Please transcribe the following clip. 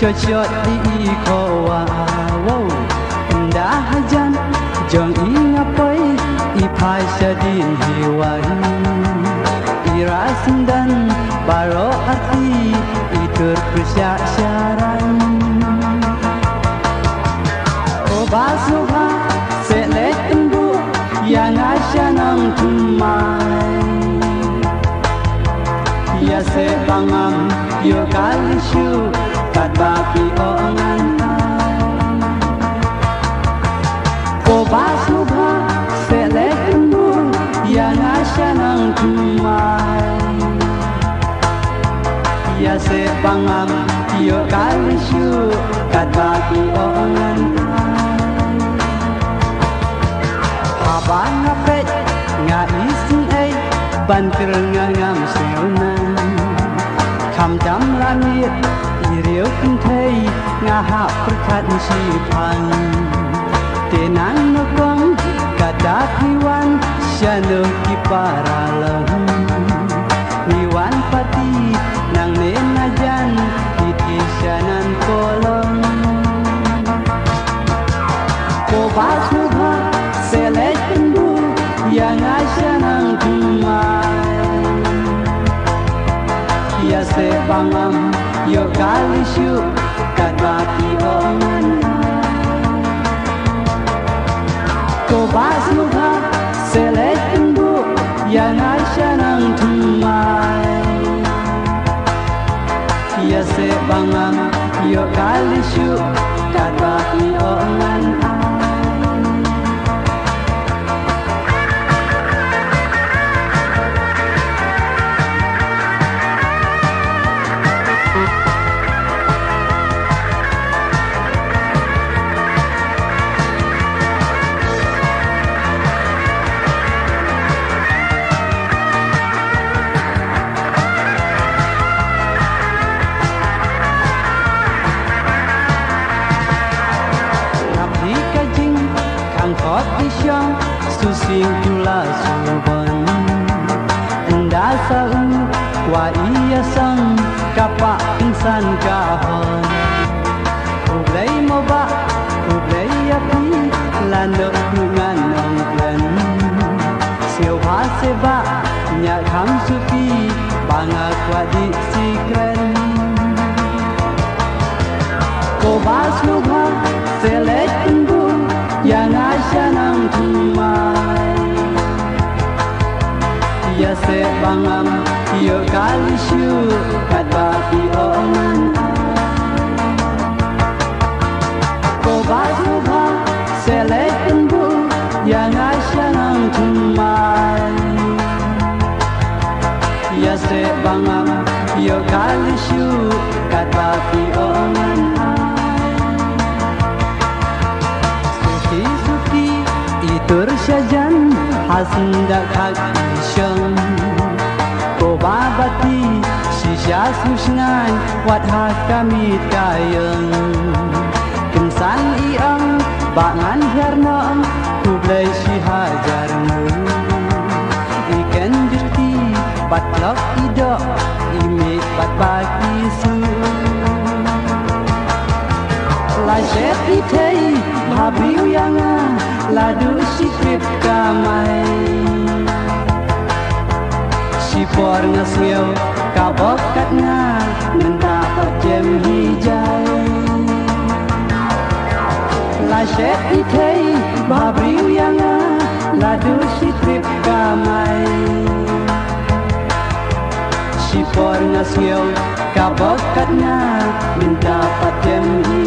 Chot di kowa wow dah hajan jong ingapai ipai sadin hiwan irasindan baro hati itur persyaran obasubha selek embu yang asyanang tumai ya sebangam yo kalisyu kat baki ongan obasubha selek embu yang asyanang tumai ya sebangam yo kalisyu kat baki ongan habang ngapet nga isin ay bantir nga ngam seunan kam dam langit iriu kuntai nga ha perkat sipan tenang nokong kada piwan syano kiparalang niwan pati nang nenajan itisyanan kolong obasubha selek embu yang asyanang tumai ya sebangam yo kalisyu kat baki ongan obasubha selek embu yang asyanang tumai ya sebangam yo kalisyu kat baki ongan Isyong susing tula suban enda sau wa iya sang kapak insan kahon ublay mo ba ublay api lano nungan nongklen siêu ha seba nya kham supi banga kwa di sikren ko basubha selek embu yang asyanang tumai ya sebangam yo kalisyu kat baki ongan obasubha selek embu yang asyanang tumai ya sebangam yo kalisyu kat baki ongan itur syajan hasindak hak isyong ko babati sisya susngan wat hak kami tayang kensan iang bangan hernang kublai si hajarmu ikan dirti batlok idok imit bat baki su lajet itei habiu yang ladu sikrip kamai sipor ngasngew kabokat nga mendapat jem hijai laset itei babriu yang ladu sikrip kamai sipor ngasngew kabokat nga mendapat jem hijai